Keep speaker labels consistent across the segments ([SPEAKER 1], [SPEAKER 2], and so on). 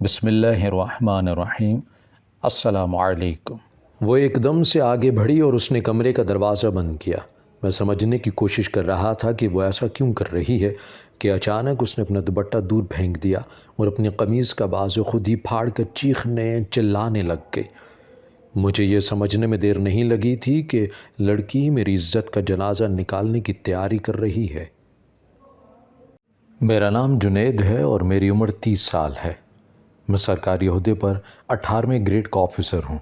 [SPEAKER 1] بسم اللہ الرحمن الرحیم۔ السلام علیکم۔ وہ ایک دم سے آگے بڑھی اور اس نے کمرے کا دروازہ بند کیا۔ میں سمجھنے کی کوشش کر رہا تھا کہ وہ ایسا کیوں کر رہی ہے کہ اچانک اس نے اپنا دوپٹہ دور پھینک دیا اور اپنی قمیض کا بازو خود ہی پھاڑ کر چیخنے چلانے لگ گئی۔ مجھے یہ سمجھنے میں دیر نہیں لگی تھی کہ لڑکی میری عزت کا جنازہ نکالنے کی تیاری کر رہی ہے۔ میرا نام جنید ہے اور میری عمر 30 سال ہے۔ میں سرکاری عہدے پر 18ویں گریڈ کا آفیسر ہوں۔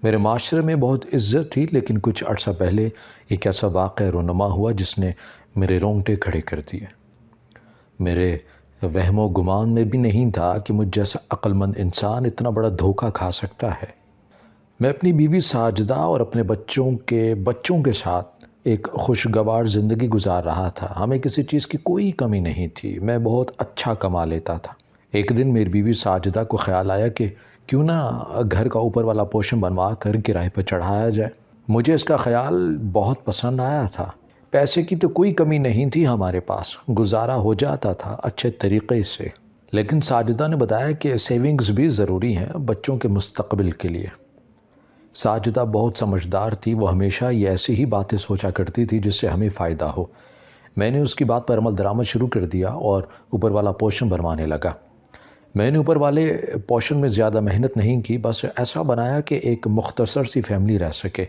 [SPEAKER 1] میرے معاشرے میں بہت عزت تھی، لیکن کچھ عرصہ پہلے ایک ایسا واقعہ رونما ہوا جس نے میرے رونگٹے کھڑے کر دیے۔ میرے وہم و گمان میں بھی نہیں تھا کہ مجھ جیسا عقل مند انسان اتنا بڑا دھوکہ کھا سکتا ہے۔ میں اپنی بیوی ساجدہ اور اپنے بچوں کے ساتھ ایک خوشگوار زندگی گزار رہا تھا۔ ہمیں کسی چیز کی کوئی کمی نہیں تھی۔ میں بہت اچھا کما لیتا تھا۔ ایک دن میری بیوی ساجدہ کو خیال آیا کہ کیوں نہ گھر کا اوپر والا پورشن بنوا کر کرائے پر چڑھایا جائے۔ مجھے اس کا خیال بہت پسند آیا تھا۔ پیسے کی تو کوئی کمی نہیں تھی ہمارے پاس، گزارا ہو جاتا تھا اچھے طریقے سے۔ لیکن ساجدہ نے بتایا کہ سیونگز بھی ضروری ہیں بچوں کے مستقبل کے لیے۔ ساجدہ بہت سمجھدار تھی، وہ ہمیشہ یہ ایسی ہی باتیں سوچا کرتی تھی جس سے ہمیں فائدہ ہو۔ میں نے اس کی بات پر عمل درآمد شروع کر دیا اور اوپر والا پورشن بنوانے لگا۔ میں نے اوپر والے پورشن میں زیادہ محنت نہیں کی، بس ایسا بنایا کہ ایک مختصر سی فیملی رہ سکے۔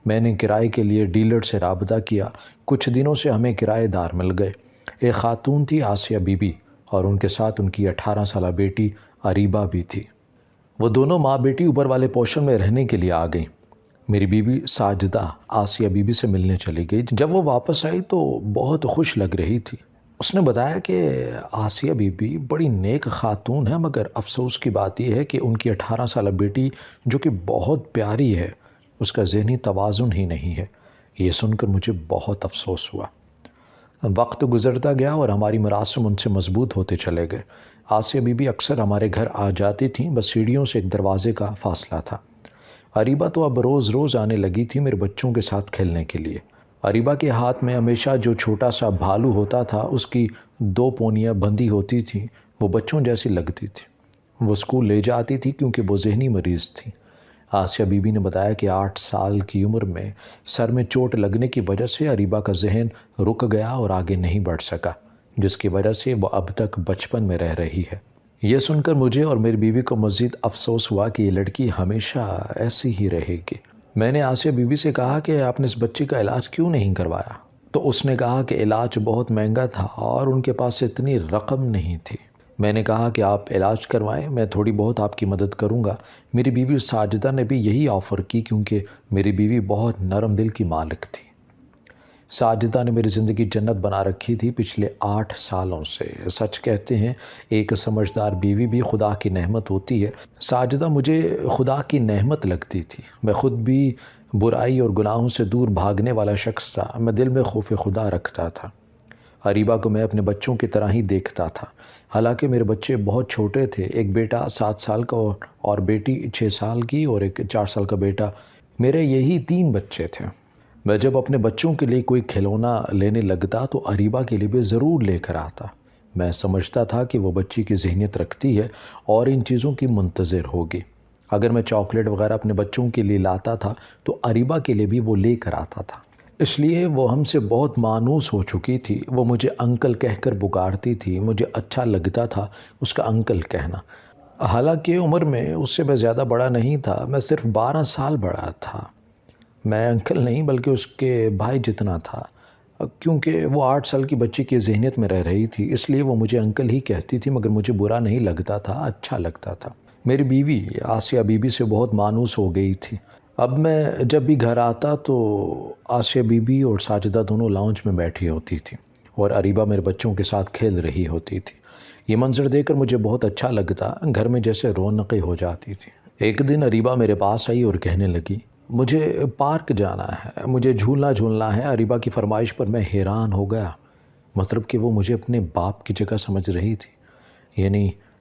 [SPEAKER 1] میں نے کرائے کے لیے ڈیلر سے رابطہ کیا۔ کچھ دنوں سے ہمیں کرائے دار مل گئے۔ ایک خاتون تھی آسیہ بی بی، اور ان کے ساتھ ان کی 18 سالہ بیٹی اریبہ بھی تھی۔ وہ دونوں ماں بیٹی اوپر والے پورشن میں رہنے کے لیے آ گئیں۔ میری بیوی ساجدہ آسیہ بی بی سے ملنے چلی گئی۔ جب وہ واپس آئی تو بہت خوش لگ رہی تھی۔ اس نے بتایا کہ آسیہ بی بی بڑی نیک خاتون ہے، مگر افسوس کی بات یہ ہے کہ ان کی 18 سالہ بیٹی جو کہ بہت پیاری ہے، اس کا ذہنی توازن ہی نہیں ہے۔ یہ سن کر مجھے بہت افسوس ہوا۔ وقت گزرتا گیا اور ہماری مراسم ان سے مضبوط ہوتے چلے گئے۔ آسیہ بی بی اکثر ہمارے گھر آ جاتی تھیں، بس سیڑھیوں سے ایک دروازے کا فاصلہ تھا۔ اریبہ تو اب روز روز آنے لگی تھی میرے بچوں کے ساتھ کھیلنے کے لیے۔ اریبہ کے ہاتھ میں ہمیشہ جو چھوٹا سا بھالو ہوتا تھا، اس کی 2 پونیاں بندھی ہوتی تھیں، وہ بچوں جیسی لگتی تھی۔ وہ اسکول لے جاتی تھی کیونکہ وہ ذہنی مریض تھی۔ آسیہ بی بی نے بتایا کہ 8 سال کی عمر میں سر میں چوٹ لگنے کی وجہ سے اریبہ کا ذہن رک گیا اور آگے نہیں بڑھ سکا، جس کی وجہ سے وہ اب تک بچپن میں رہ رہی ہے۔ یہ سن کر مجھے اور میری بیوی کو مزید افسوس ہوا کہ یہ لڑکی ہمیشہ ایسی ہی رہے گی۔ میں نے آسیہ بی بی سے کہا کہ آپ نے اس بچی کا علاج کیوں نہیں کروایا؟ تو اس نے کہا کہ علاج بہت مہنگا تھا اور ان کے پاس اتنی رقم نہیں تھی۔ میں نے کہا کہ آپ علاج کروائیں، میں تھوڑی بہت آپ کی مدد کروں گا۔ میری بیوی ساجدہ نے بھی یہی آفر کی کیونکہ میری بیوی بہت نرم دل کی مالک تھی۔ ساجدہ نے میری زندگی جنت بنا رکھی تھی پچھلے 8 سالوں سے۔ سچ کہتے ہیں ایک سمجھدار بیوی بھی خدا کی نعمت ہوتی ہے۔ ساجدہ مجھے خدا کی نعمت لگتی تھی۔ میں خود بھی برائی اور گناہوں سے دور بھاگنے والا شخص تھا۔ میں دل میں خوف خدا رکھتا تھا۔ اریبہ کو میں اپنے بچوں کی طرح ہی دیکھتا تھا، حالانکہ میرے بچے بہت چھوٹے تھے۔ ایک بیٹا 7 سال کا اور بیٹی 6 سال کی اور ایک 4 سال کا بیٹا۔ میرے یہی 3 بچے تھے۔ میں جب اپنے بچوں کے لیے کوئی کھلونا لینے لگتا تو اریبہ کے لیے بھی ضرور لے کر آتا۔ میں سمجھتا تھا کہ وہ بچی کی ذہنیت رکھتی ہے اور ان چیزوں کی منتظر ہوگی۔ اگر میں چاکلیٹ وغیرہ اپنے بچوں کے لیے لاتا تھا تو اریبہ کے لیے بھی وہ لے کر آتا تھا۔ اس لیے وہ ہم سے بہت مانوس ہو چکی تھی۔ وہ مجھے انکل کہہ کر پکارتی تھی۔ مجھے اچھا لگتا تھا اس کا انکل کہنا۔ حالانکہ عمر میں اس سے میں زیادہ بڑا نہیں تھا، میں صرف 12 سال بڑا تھا۔ میں انکل نہیں بلکہ اس کے بھائی جتنا تھا، کیونکہ وہ 8 سال کی بچی کی ذہنیت میں رہ رہی تھی، اس لیے وہ مجھے انکل ہی کہتی تھی، مگر مجھے برا نہیں لگتا تھا، اچھا لگتا تھا۔ میری بیوی آسیہ بی بی سے بہت مانوس ہو گئی تھی۔ اب میں جب بھی گھر آتا تو آسیہ بی بی اور ساجدہ دونوں لاؤنج میں بیٹھی ہوتی تھی اور اریبہ میرے بچوں کے ساتھ کھیل رہی ہوتی تھی۔ یہ منظر دیکھ کر مجھے بہت اچھا لگتا، گھر میں جیسے رونقیں ہو جاتی تھی۔ ایک دن اریبہ میرے پاس آئی اور کہنے لگی، مجھے پارک جانا ہے، مجھے جھولنا ہے۔ اریبہ کی فرمائش پر میں حیران ہو گیا، مطلب کہ وہ مجھے اپنے باپ کی جگہ سمجھ رہی تھی۔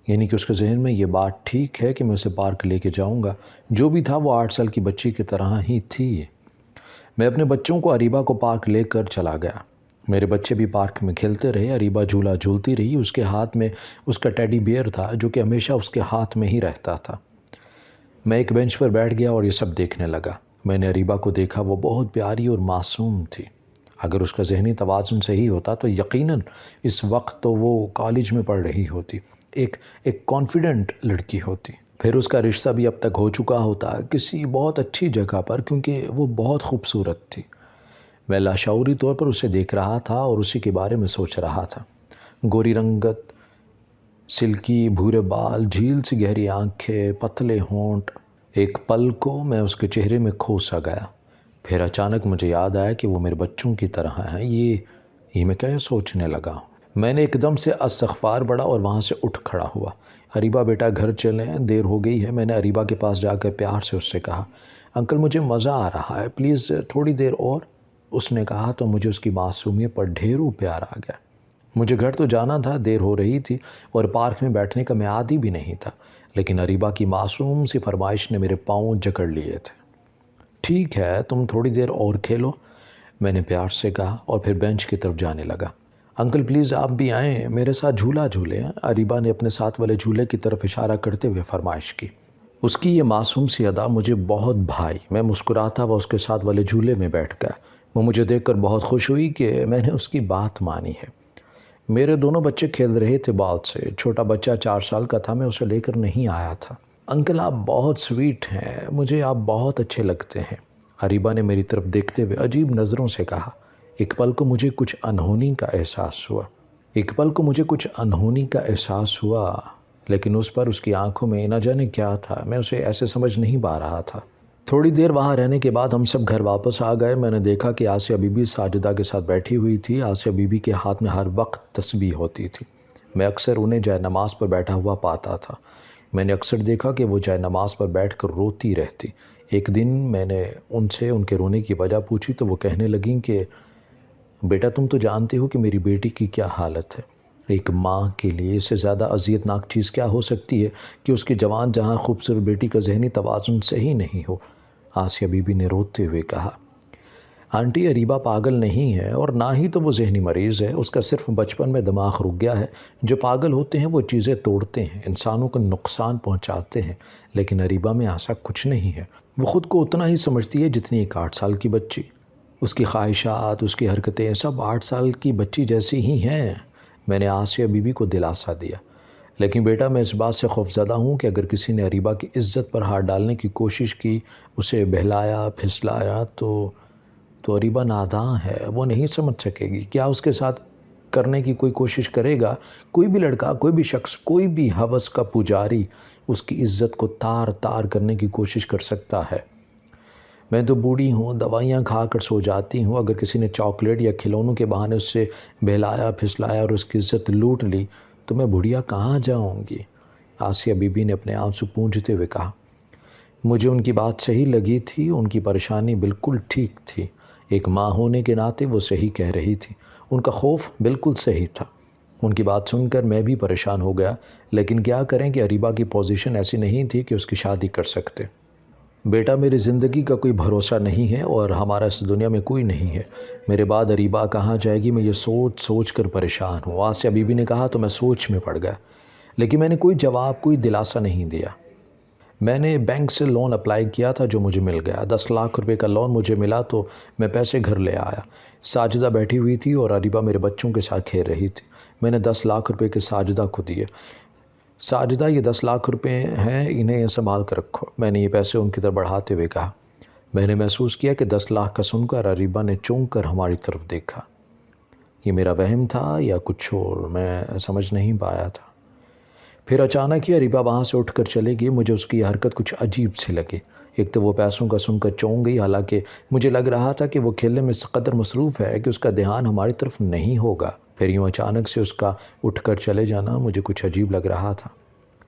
[SPEAKER 1] یعنی کہ اس کے ذہن میں یہ بات ٹھیک ہے کہ میں اسے پارک لے کے جاؤں گا۔ جو بھی تھا وہ 8 سال کی بچی کی طرح ہی تھی۔ میں اپنے بچوں کو اریبہ کو پارک لے کر چلا گیا۔ میرے بچے بھی پارک میں کھیلتے رہے، اریبہ جھولا جھولتی رہی، اس کے ہاتھ میں اس کا ٹیڈی بیئر تھا جو کہ ہمیشہ اس کے ہاتھ میں ہی رہتا تھا۔ میں ایک بینچ پر بیٹھ گیا اور یہ سب دیکھنے لگا۔ میں نے اریبہ کو دیکھا، وہ بہت پیاری اور معصوم تھی۔ اگر اس کا ذہنی توازن صحیح ہوتا تو یقیناً اس وقت تو وہ کالج میں پڑھ رہی ہوتی، ایک کانفیڈنٹ لڑکی ہوتی۔ پھر اس کا رشتہ بھی اب تک ہو چکا ہوتا کسی بہت اچھی جگہ پر، کیونکہ وہ بہت خوبصورت تھی۔ میں لاشعوری طور پر اسے دیکھ رہا تھا اور اسی کے بارے میں سوچ رہا تھا۔ گوری رنگت، سلکی بھورے بال، جھیل سی گہری آنکھیں، پتلے ہونٹ۔ ایک پل کو میں اس کے چہرے میں کھو سا گیا۔ پھر اچانک مجھے یاد آیا کہ وہ میرے بچوں کی طرح ہیں۔ یہ میں کیا سوچنے لگا ہوں؟ میں نے ایک دم سے استغفار پڑھا اور وہاں سے اٹھ کھڑا ہوا۔ اریبہ بیٹا گھر چلیں، دیر ہو گئی ہے۔ میں نے اریبہ کے پاس جا کر پیار سے اس سے کہا، انکل مجھے مزہ آ رہا ہے، پلیز تھوڑی دیر اور۔ اس نے کہا تو مجھے اس کی معصومیت پر ڈھیروں پیار آ گیا۔ مجھے گھر تو جانا تھا، دیر ہو رہی تھی اور پارک میں بیٹھنے کا میں عادی بھی نہیں تھا، لیکن اریبہ کی معصوم سی فرمائش نے میرے پاؤں جکڑ لیے تھے۔ ٹھیک ہے، تم تھوڑی دیر اور کھیلو، میں نے پیار سے کہا اور پھر بینچ کی طرف جانے لگا۔ انکل پلیز آپ بھی آئیں، میرے ساتھ جھولا جھولیں، اریبہ نے اپنے ساتھ والے جھولے کی طرف اشارہ کرتے ہوئے فرمائش کی۔ اس کی یہ معصوم سی ادا مجھے بہت بھائی۔ میں مسکراتا ہوا اس کے ساتھ والے جھولے میں بیٹھ گیا۔ وہ مجھے دیکھ کر بہت خوش ہوئی کہ میں نے اس کی بات مانی ہے۔ میرے دونوں بچے کھیل رہے تھے بال سے۔ چھوٹا بچہ 4 سال کا تھا، میں اسے لے کر نہیں آیا تھا۔ انکل آپ بہت سویٹ ہیں، مجھے آپ بہت اچھے لگتے ہیں، اریبہ نے میری طرف دیکھتے ہوئے عجیب نظروں سے کہا۔ ایک پل کو مجھے کچھ انہونی کا احساس ہوا، لیکن اس پر اس کی آنکھوں میں نہ جانے کیا تھا، میں اسے ایسے سمجھ نہیں پا رہا تھا۔ تھوڑی دیر وہاں رہنے کے بعد ہم سب گھر واپس آ گئے۔ میں نے دیکھا کہ آسیہ بی بی ساجدہ کے ساتھ بیٹھی ہوئی تھی۔ آسیہ بی بی کے ہاتھ میں ہر وقت تسبیح ہوتی تھی۔ میں اکثر انہیں جائے نماز پر بیٹھا ہوا پاتا تھا۔ میں نے اکثر دیکھا کہ وہ جائے نماز پر بیٹھ کر روتی رہتی۔ ایک دن میں نے ان سے ان کے رونے کی وجہ پوچھی تو وہ کہنے لگیں کہ بیٹا تم تو جانتے ہو کہ میری بیٹی کی کیا حالت ہے۔ ایک ماں کے لیے اس سے زیادہ اذیت ناک چیز کیا ہو سکتی ہے کہ اس کی جوان جہاں خوبصورت بیٹی کا ذہنی توازن صحیح نہیں ہو۔ آسیہ بی بی نے روتے ہوئے کہا، آنٹی اریبہ پاگل نہیں ہے اور نہ ہی تو وہ ذہنی مریض ہے، اس کا صرف بچپن میں دماغ رک گیا ہے۔ جو پاگل ہوتے ہیں وہ چیزیں توڑتے ہیں، انسانوں کو نقصان پہنچاتے ہیں، لیکن اریبہ میں ایسا کچھ نہیں ہے۔ وہ خود کو اتنا ہی سمجھتی ہے جتنی ایک 8 سال کی بچی۔ اس کی خواہشات، اس کی حرکتیں سب 8 سال کی بچی جیسی ہی ہیں۔ میں نے آسیہ بی بی کو دلاسا دیا، لیکن بیٹا میں اس بات سے خوفزدہ ہوں کہ اگر کسی نے اریبہ کی عزت پر ہاتھ ڈالنے کی کوشش کی، اسے بہلایا پھسلایا تو اریبہ ناداں ہے، وہ نہیں سمجھ سکے گی۔ کیا اس کے ساتھ کرنے کی کوئی کوشش کرے گا؟ کوئی بھی لڑکا، کوئی بھی شخص، کوئی بھی ہوس کا پجاری اس کی عزت کو تار تار کرنے کی کوشش کر سکتا ہے۔ میں تو بوڑھی ہوں، دوائیاں کھا کر سو جاتی ہوں، اگر کسی نے چاکلیٹ یا کھلونوں کے بہانے اس سے بہلایا پھسلایا اور اس کی عزت لوٹ لی تو میں بڑھیا کہاں جاؤں گی؟ آسیہ بی بی نے اپنے آنسو پونجھتے ہوئے کہا۔ مجھے ان کی بات صحیح لگی تھی، ان کی پریشانی بالکل ٹھیک تھی۔ ایک ماں ہونے کے ناطے وہ صحیح کہہ رہی تھی، ان کا خوف بالکل صحیح تھا۔ ان کی بات سن کر میں بھی پریشان ہو گیا، لیکن کیا کریں کہ اریبہ کی پوزیشن ایسی نہیں تھی کہ اس کی شادی کر سکتے۔ بیٹا میری زندگی کا کوئی بھروسہ نہیں ہے اور ہمارا اس دنیا میں کوئی نہیں ہے۔ میرے بعد اریبہ کہاں جائے گی، میں یہ سوچ کر پریشان ہوں۔ آسیہ بی بی نے کہا تو میں سوچ میں پڑ گیا، لیکن میں نے کوئی جواب، کوئی دلاسا نہیں دیا۔ میں نے بینک سے لون اپلائی کیا تھا جو مجھے مل گیا۔ 10 لاکھ روپے کا لون مجھے ملا تو میں پیسے گھر لے آیا۔ ساجدہ بیٹھی ہوئی تھی اور اریبہ میرے بچوں کے ساتھ کھیل رہی تھی۔ میں نے 10 لاکھ روپے کے ساجدہ کو دیے۔ ساجدہ یہ 10 لاکھ روپے ہیں، انہیں سنبھال کر رکھو، میں نے یہ پیسے ان کی طرف بڑھاتے ہوئے کہا۔ میں نے محسوس کیا کہ 10 لاکھ کا سن کر اریبہ نے چونک کر ہماری طرف دیکھا۔ یہ میرا وہم تھا یا کچھ اور، میں سمجھ نہیں پایا تھا۔ پھر اچانک ہی اریبہ وہاں سے اٹھ کر چلے گئی۔ مجھے اس کی حرکت کچھ عجیب سی لگی۔ ایک تو وہ پیسوں کا سن کر چونک گئی، حالانکہ مجھے لگ رہا تھا کہ وہ کھیلنے میں اس قدر مصروف ہے کہ اس کا دھیان ہماری طرف نہیں ہوگا۔ پھر یوں اچانک سے اس کا اٹھ کر چلے جانا مجھے کچھ عجیب لگ رہا تھا۔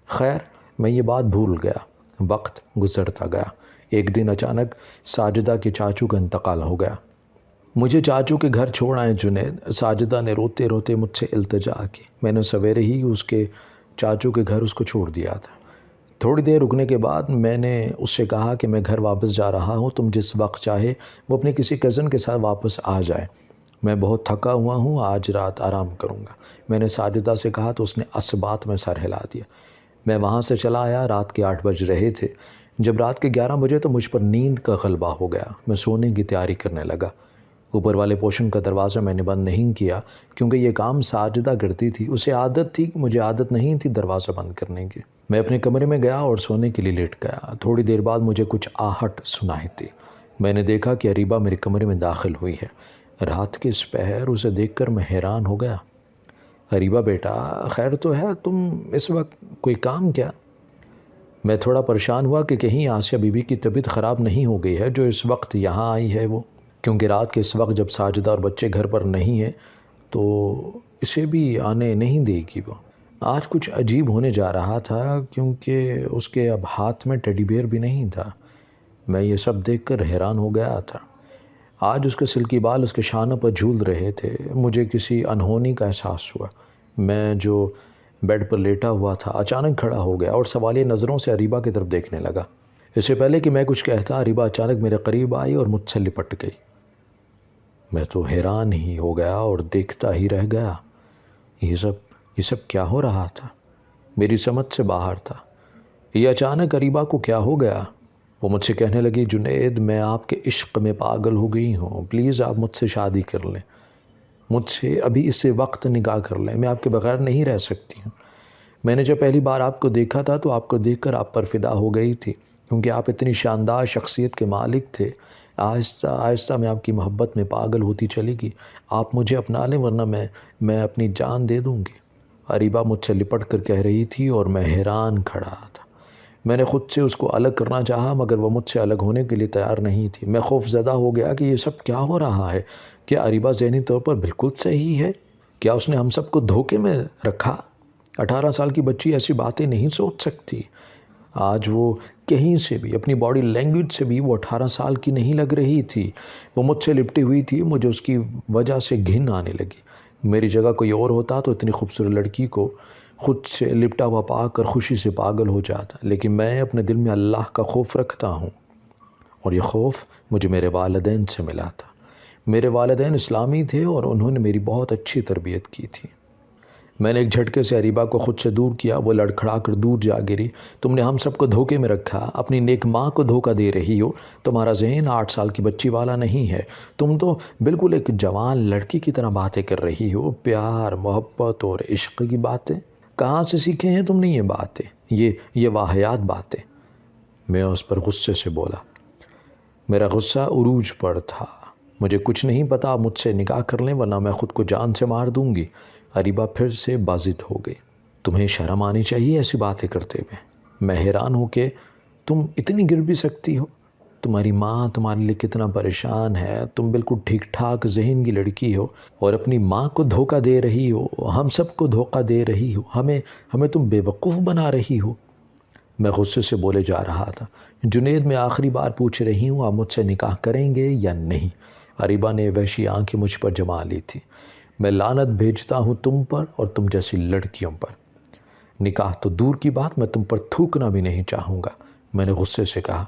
[SPEAKER 1] خیر میں یہ بات بھول گیا۔ وقت گزرتا گیا۔ ایک دن اچانک ساجدہ کے چاچو کا انتقال ہو گیا۔ مجھے چاچو کے گھر چھوڑ آئے جنید، ساجدہ نے روتے روتے مجھ سے التجا کی۔ میں نے سویرے ہی اس کے چاچو کے گھر اس کو چھوڑ دیا تھا۔ تھوڑی دیر رکنے کے بعد میں نے اس سے کہا کہ میں گھر واپس جا رہا ہوں، تم جس وقت چاہے وہ اپنے کسی کزن کے ساتھ واپس آ جائے۔ میں بہت تھکا ہوا ہوں، آج رات آرام کروں گا، میں نے ساجدہ سے کہا تو اس نے اسبات میں سر ہلا دیا۔ میں وہاں سے چلا آیا، رات کے 8 بج رہے تھے۔ جب رات کے 11 بجے تو مجھ پر نیند کا غلبہ ہو گیا، میں سونے کی تیاری کرنے لگا۔ اوپر والے پوشن کا دروازہ میں نے بند نہیں کیا کیونکہ یہ کام ساجدہ کرتی تھی، اسے عادت تھی، مجھے عادت نہیں تھی دروازہ بند کرنے کی۔ میں اپنے کمرے میں گیا اور سونے کے لیے لیٹ گیا۔ تھوڑی دیر بعد مجھے کچھ آہٹ سنائی تھی۔ میں نے دیکھا کہ اریبہ میرے کمرے میں داخل ہوئی ہے۔ رات کے اس پہر اسے دیکھ کر میں حیران ہو گیا۔ اریبہ بیٹا، خیر تو ہے؟ تم اس وقت کوئی کام کیا؟ میں تھوڑا پریشان ہوا کہ کہیں آسیہ بی بی کی طبیعت خراب نہیں ہو گئی ہے جو اس وقت یہاں آئی ہے وہ، کیونکہ رات کے اس وقت جب ساجدہ اور بچے گھر پر نہیں ہیں تو اسے بھی آنے نہیں دے گی وہ۔ آج کچھ عجیب ہونے جا رہا تھا کیونکہ اس کے اب ہاتھ میں ٹیڈی بیئر بھی نہیں تھا۔ میں یہ سب دیکھ کر حیران ہو گیا تھا۔ آج اس کے سلکی بال اس کے شانوں پر جھول رہے تھے۔ مجھے کسی انہونی کا احساس ہوا۔ میں جو بیڈ پر لیٹا ہوا تھا اچانک کھڑا ہو گیا اور سوالیہ نظروں سے اریبہ کی طرف دیکھنے لگا۔ اس سے پہلے کہ میں کچھ کہتا اریبہ اچانک میرے قریب آئی اور مجھ سے لپٹ گئی۔ میں تو حیران ہی ہو گیا اور دیکھتا ہی رہ گیا۔ یہ سب کیا ہو رہا تھا؟ میری سمجھ سے باہر تھا۔ یہ اچانک اریبہ کو کیا ہو گیا؟ وہ مجھ سے کہنے لگی، جنید میں آپ کے عشق میں پاگل ہو گئی ہوں، پلیز آپ مجھ سے شادی کر لیں، مجھ سے ابھی اس سے وقت نکاح کر لیں، میں آپ کے بغیر نہیں رہ سکتی ہوں۔ میں نے جب پہلی بار آپ کو دیکھا تھا تو آپ کو دیکھ کر آپ پر فدا ہو گئی تھی کیونکہ آپ اتنی شاندار شخصیت کے مالک تھے۔ آہستہ آہستہ میں آپ کی محبت میں پاگل ہوتی چلی گئی۔ آپ مجھے اپنا لیں ورنہ میں اپنی جان دے دوں گی۔ اریبہ مجھ سے لپٹ کر کہہ رہی تھی اور میں حیران کھڑا تھا۔ میں نے خود سے اس کو الگ کرنا چاہا مگر وہ مجھ سے الگ ہونے کے لیے تیار نہیں تھی۔ میں خوف زدہ ہو گیا کہ یہ سب کیا ہو رہا ہے؟ کیا اریبہ ذہنی طور پر بالکل صحیح ہے؟ کیا اس نے ہم سب کو دھوکے میں رکھا؟ 18 سال کی بچی ایسی باتیں نہیں سوچ سکتی۔ آج وہ کہیں سے بھی، اپنی باڈی لینگویج سے بھی وہ 18 سال کی نہیں لگ رہی تھی۔ وہ مجھ سے لپٹی ہوئی تھی، مجھے اس کی وجہ سے گھن آنے لگی۔ میری جگہ کوئی اور ہوتا تو اتنی خوبصورت لڑکی کو خود سے لپٹا ہوا پا کر خوشی سے پاگل ہو جاتا، لیکن میں اپنے دل میں اللہ کا خوف رکھتا ہوں اور یہ خوف مجھے میرے والدین سے ملا تھا۔ میرے والدین اسلامی تھے اور انہوں نے میری بہت اچھی تربیت کی تھی۔ میں نے ایک جھٹکے سے اریبہ کو خود سے دور کیا، وہ لڑکھڑا کر دور جا گری۔ تم نے ہم سب کو دھوکے میں رکھا، اپنی نیک ماں کو دھوکہ دے رہی ہو۔ تمہارا ذہن 8 سال کی بچی والا نہیں ہے، تم تو بالکل ایک جوان لڑکی کی طرح باتیں کر رہی ہو، پیار، محبت اور عشق کی باتیں۔ کہاں سے سیکھے ہیں تم نے یہ باتیں، یہ واہیات باتیں؟ میں اس پر غصے سے بولا۔ میرا غصہ عروج پر تھا۔ مجھے کچھ نہیں پتا، مجھ سے نکاح کر لیں ورنہ میں خود کو جان سے مار دوں گی۔ اریبہ پھر سے بازد ہو گئی۔ تمہیں شرم آنی چاہیے ایسی باتیں کرتے ہوئے۔ میں حیران ہوں کہ تم اتنی گر بھی سکتی ہو۔ تمہاری ماں تمہارے لیے کتنا پریشان ہے، تم بالکل ٹھیک ٹھاک ذہن کی لڑکی ہو اور اپنی ماں کو دھوکہ دے رہی ہو، ہم سب کو دھوکہ دے رہی ہو، ہمیں تم بے وقوف بنا رہی ہو۔ میں غصے سے بولے جا رہا تھا، جنید میں آخری بار پوچھ رہی ہوں، آپ مجھ سے نکاح کریں گے یا نہیں؟ اریبہ نے وحشی آنکھیں مجھ پر جما لی تھی۔ میں لعنت بھیجتا ہوں تم پر اور تم جیسی لڑکیوں پر۔ نکاح تو دور کی بات، میں تم پر تھوکنا بھی نہیں چاہوں گا، میں نے غصے سے کہا۔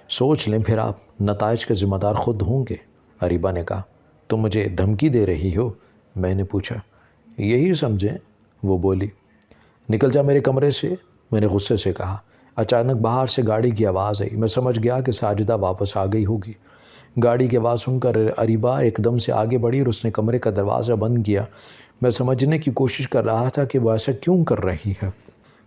[SPEAKER 1] سوچ لیں پھر آپ، نتائج کے ذمہ دار خود ہوں گے۔ اریبہ نے کہا، تم مجھے دھمکی دے رہی ہو؟ میں نے پوچھا۔ یہی سمجھیں، وہ بولی۔ نکل جا میرے کمرے سے، میں نے غصے سے کہا۔ اچانک باہر سے گاڑی کی آواز آئی، میں سمجھ گیا کہ ساجدہ واپس آ گئی ہوگی۔ گاڑی کی آواز سن کر اریبہ ایک دم سے آگے بڑھی اور اس نے کمرے کا دروازہ بند کیا۔ میں سمجھنے کی کوشش کر رہا تھا کہ وہ ایسا کیوں کر رہی ہے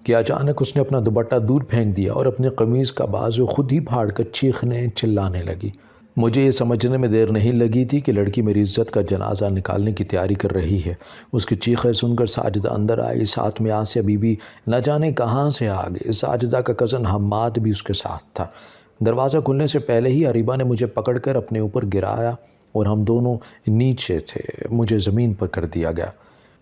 [SPEAKER 1] کہ اچانک اس نے اپنا دوپٹہ دور پھینک دیا اور اپنی قمیض کا بازو خود ہی پھاڑ کر چیخنے چلانے لگی۔ مجھے یہ سمجھنے میں دیر نہیں لگی تھی کہ لڑکی میری عزت کا جنازہ نکالنے کی تیاری کر رہی ہے۔ اس کی چیخیں سن کر ساجدہ اندر آئی، ساتھ میں آسیہ بی بی نہ جانے کہاں سے آ گئی۔ ساجدہ کا کزن حماد بھی اس کے ساتھ تھا۔ دروازہ کھلنے سے پہلے ہی اریبہ نے مجھے پکڑ کر اپنے اوپر گرایا اور ہم دونوں نیچے تھے، مجھے زمین پر کر دیا گیا۔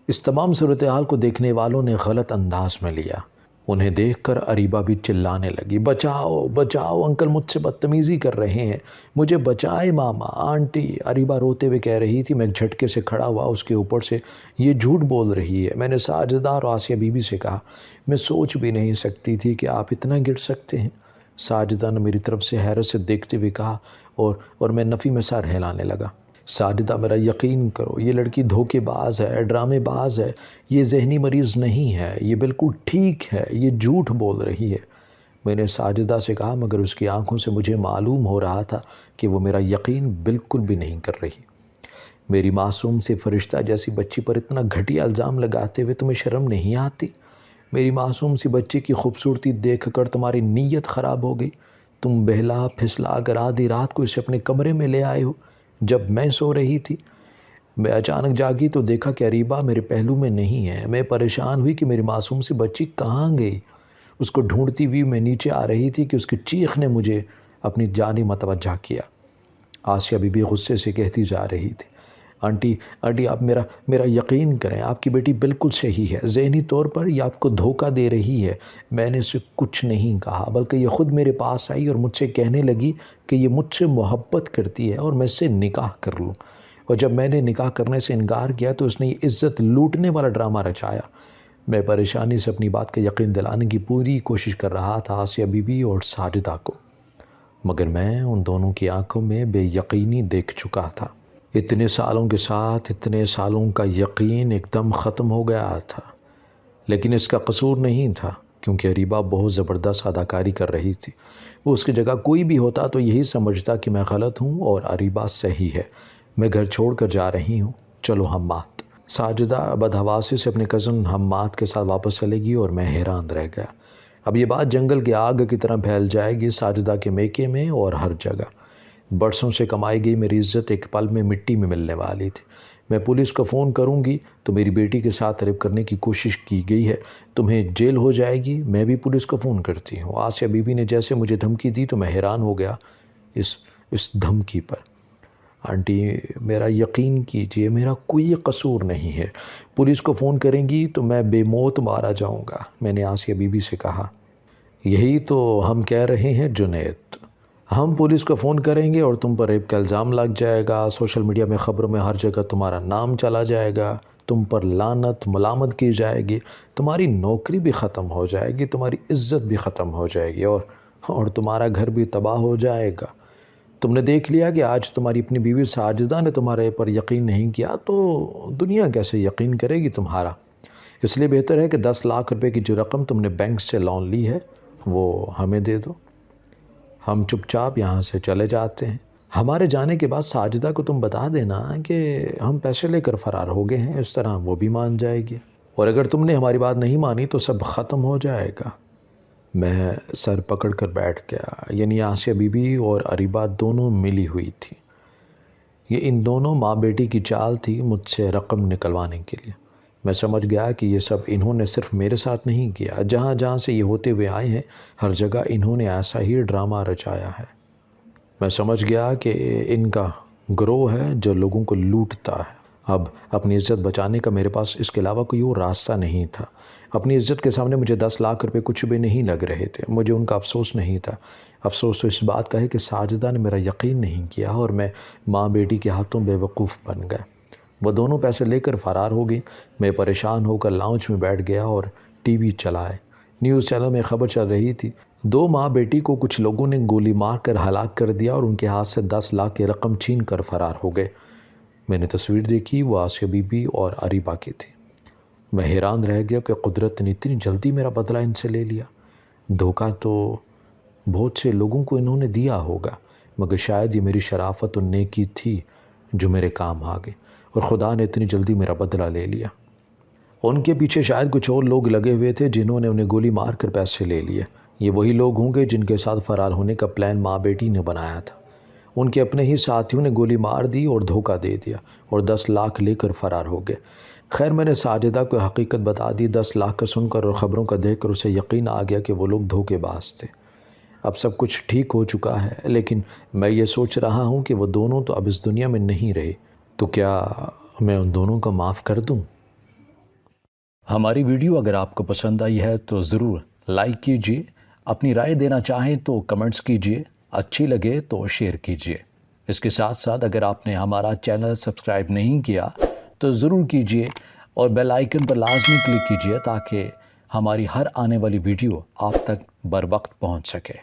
[SPEAKER 1] اس تمام صورتحال کو دیکھنے والوں نے غلط انداز میں لیا۔ انہیں دیکھ کر اریبہ بھی چلانے لگی، بچاؤ بچاؤ، انکل مجھ سے بدتمیزی کر رہے ہیں، مجھے بچائے ماما، آنٹی۔ اریبہ روتے ہوئے کہہ رہی تھی۔ میں ایک جھٹکے سے کھڑا ہوا، اس کے اوپر سے یہ جھوٹ بول رہی ہے۔ میں نے ساجدہ اور آسیہ بی بی سے کہا، میں سوچ بھی نہیں سکتی تھی کہ آپ اتنا گر سکتے ہیں۔ ساجدہ نے میری طرف سے حیرت سے دیکھتے ہوئے کہا اور میں نفی میں سر ہلانے لگا۔ ساجدہ میرا یقین کرو، یہ لڑکی دھوکے باز ہے، ڈرامے باز ہے، یہ ذہنی مریض نہیں ہے، یہ بالکل ٹھیک ہے، یہ جھوٹ بول رہی ہے۔ میں نے ساجدہ سے کہا مگر اس کی آنکھوں سے مجھے معلوم ہو رہا تھا کہ وہ میرا یقین بالکل بھی نہیں کر رہی۔ میری معصوم سے فرشتہ جیسی بچی پر اتنا گھٹیا الزام لگاتے ہوئے تمہیں شرم نہیں آتی؟ میری معصوم سی بچی کی خوبصورتی دیکھ کر تمہاری نیت خراب ہو گئی۔ تم بہلا پھسلا کر آدھی رات کو اسے اپنے کمرے میں لے آئے ہو جب میں سو رہی تھی۔ میں اچانک جاگی تو دیکھا کہ اریبہ میرے پہلو میں نہیں ہے۔ میں پریشان ہوئی کہ میری معصوم سی بچی کہاں گئی۔ اس کو ڈھونڈتی ہوئی میں نیچے آ رہی تھی کہ اس کی چیخ نے مجھے اپنی جانب متوجہ کیا۔ آسیہ بی بی غصے سے کہتی جا رہی تھی، آنٹی آپ میرا یقین کریں، آپ کی بیٹی بالکل صحیح ہے، ذہنی طور پر یہ آپ کو دھوکہ دے رہی ہے۔ میں نے اسے کچھ نہیں کہا بلکہ یہ خود میرے پاس آئی اور مجھ سے کہنے لگی کہ یہ مجھ سے محبت کرتی ہے اور میں اس سے نکاح کر لوں، اور جب میں نے نکاح کرنے سے انکار کیا تو اس نے یہ عزت لوٹنے والا ڈرامہ رچایا۔ میں پریشانی سے اپنی بات کا یقین دلانے کی پوری کوشش کر رہا تھا آسیہ بی بی اور ساجدہ کو، مگر میں ان دونوں کی آنکھوں میں بے یقینی دیکھ چکا تھا۔ اتنے سالوں کے ساتھ اتنے سالوں کا یقین ایک دم ختم ہو گیا تھا، لیکن اس کا قصور نہیں تھا کیونکہ اریبہ بہت زبردست اداکاری کر رہی تھی۔ وہ اس کی جگہ کوئی بھی ہوتا تو یہی سمجھتا کہ میں غلط ہوں اور اریبہ صحیح ہے۔ میں گھر چھوڑ کر جا رہی ہوں، چلو حماد۔ ساجدہ بدحواسی سے اپنے کزن حماد کے ساتھ واپس چلے گی اور میں حیران رہ گیا۔ اب یہ بات جنگل کی آگ کی طرح پھیل جائے گی ساجدہ کے میکے میں اور ہر جگہ۔ برسوں سے کمائی گئی میری عزت ایک پل میں مٹی میں ملنے والی تھی۔ میں پولیس کو فون کروں گی تو میری بیٹی کے ساتھ ریپ کرنے کی کوشش کی گئی ہے، تمہیں جیل ہو جائے گی۔ میں بھی پولیس کو فون کرتی ہوں۔ آسیہ بی بی نے جیسے مجھے دھمکی دی تو میں حیران ہو گیا اس دھمکی پر۔ آنٹی میرا یقین کیجئے، میرا کوئی قصور نہیں ہے، پولیس کو فون کریں گی تو میں بے موت مارا جاؤں گا، میں نے آسیہ بی بی سے کہا۔ یہی تو ہم کہہ رہے ہیں جنید، ہم پولیس کو فون کریں گے اور تم پر ریپ کا الزام لگ جائے گا، سوشل میڈیا میں خبروں میں ہر جگہ تمہارا نام چلا جائے گا، تم پر لعنت ملامت کی جائے گی، تمہاری نوکری بھی ختم ہو جائے گی، تمہاری عزت بھی ختم ہو جائے گی اور تمہارا گھر بھی تباہ ہو جائے گا۔ تم نے دیکھ لیا کہ آج تمہاری اپنی بیوی ساجدہ نے تمہارے پر یقین نہیں کیا تو دنیا کیسے یقین کرے گی تمہارا؟ اس لیے بہتر ہے کہ 10 لاکھ روپے کی جو رقم تم نے بینک سے لون لی ہے وہ ہمیں دے دو، ہم چپ چاپ یہاں سے چلے جاتے ہیں۔ ہمارے جانے کے بعد ساجدہ کو تم بتا دینا کہ ہم پیسے لے کر فرار ہو گئے ہیں، اس طرح وہ بھی مان جائے گی، اور اگر تم نے ہماری بات نہیں مانی تو سب ختم ہو جائے گا۔ میں سر پکڑ کر بیٹھ گیا، یعنی آسیہ بی بی اور اریبہ دونوں ملی ہوئی تھی۔ یہ ان دونوں ماں بیٹی کی چال تھی مجھ سے رقم نکلوانے کے لیے۔ میں سمجھ گیا کہ یہ سب انہوں نے صرف میرے ساتھ نہیں کیا، جہاں جہاں سے یہ ہوتے ہوئے آئے ہیں ہر جگہ انہوں نے ایسا ہی ڈرامہ رچایا ہے۔ میں سمجھ گیا کہ ان کا گروہ ہے جو لوگوں کو لوٹتا ہے۔ اب اپنی عزت بچانے کا میرے پاس اس کے علاوہ کوئی اور راستہ نہیں تھا۔ اپنی عزت کے سامنے مجھے 10 لاکھ روپے کچھ بھی نہیں لگ رہے تھے۔ مجھے ان کا افسوس نہیں تھا۔ افسوس تو اس بات کا ہے کہ ساجدہ نے میرا یقین نہیں کیا اور میں ماں بیٹی کے ہاتھوں بے وقوف بن گیا۔ وہ دونوں پیسے لے کر فرار ہو گئی۔ میں پریشان ہو کر لاؤنج میں بیٹھ گیا اور ٹی وی چلائے۔ نیوز چینل میں خبر چل رہی تھی، 2 ماں بیٹی کو کچھ لوگوں نے گولی مار کر ہلاک کر دیا اور ان کے ہاتھ سے 10 لاکھ کی رقم چھین کر فرار ہو گئے۔ میں نے تصویر دیکھی، وہ آسیہ بی بی اور اریبہ کی تھی۔ میں حیران رہ گیا کہ قدرت نے اتنی جلدی میرا بدلہ ان سے لے لیا۔ دھوکہ تو بہت سے لوگوں کو انہوں نے دیا ہوگا، مگر شاید یہ میری شرافت اور نیکی تھی جو میرے کام آ گئی، اور خدا نے اتنی جلدی میرا بدلہ لے لیا۔ ان کے پیچھے شاید کچھ اور لوگ لگے ہوئے تھے جنہوں نے انہیں گولی مار کر پیسے لے لیے۔ یہ وہی لوگ ہوں گے جن کے ساتھ فرار ہونے کا پلان ماں بیٹی نے بنایا تھا۔ ان کے اپنے ہی ساتھیوں نے گولی مار دی اور دھوکہ دے دیا اور 10 لاکھ لے کر فرار ہو گئے۔ خیر میں نے ساجدہ کو حقیقت بتا دی۔ 10 لاکھ کا سن کر اور خبروں کا دیکھ کر اسے یقین آ گیا کہ وہ لوگ دھوکے باز تھے۔ اب سب کچھ ٹھیک ہو چکا ہے، لیکن میں یہ سوچ رہا ہوں کہ وہ دونوں تو اب اس دنیا میں نہیں رہے، تو کیا میں ان دونوں کو معاف کر دوں؟ ہماری ویڈیو اگر آپ کو پسند آئی ہے تو ضرور لائک کیجیے، اپنی رائے دینا چاہیں تو کمنٹس کیجیے، اچھی لگے تو شیئر کیجیے۔ اس کے ساتھ ساتھ اگر آپ نے ہمارا چینل سبسکرائب نہیں کیا تو ضرور کیجیے اور بیل آئیکن پر لازمی کلک کیجیے تاکہ ہماری ہر آنے والی ویڈیو آپ تک بر وقت پہنچ سکے۔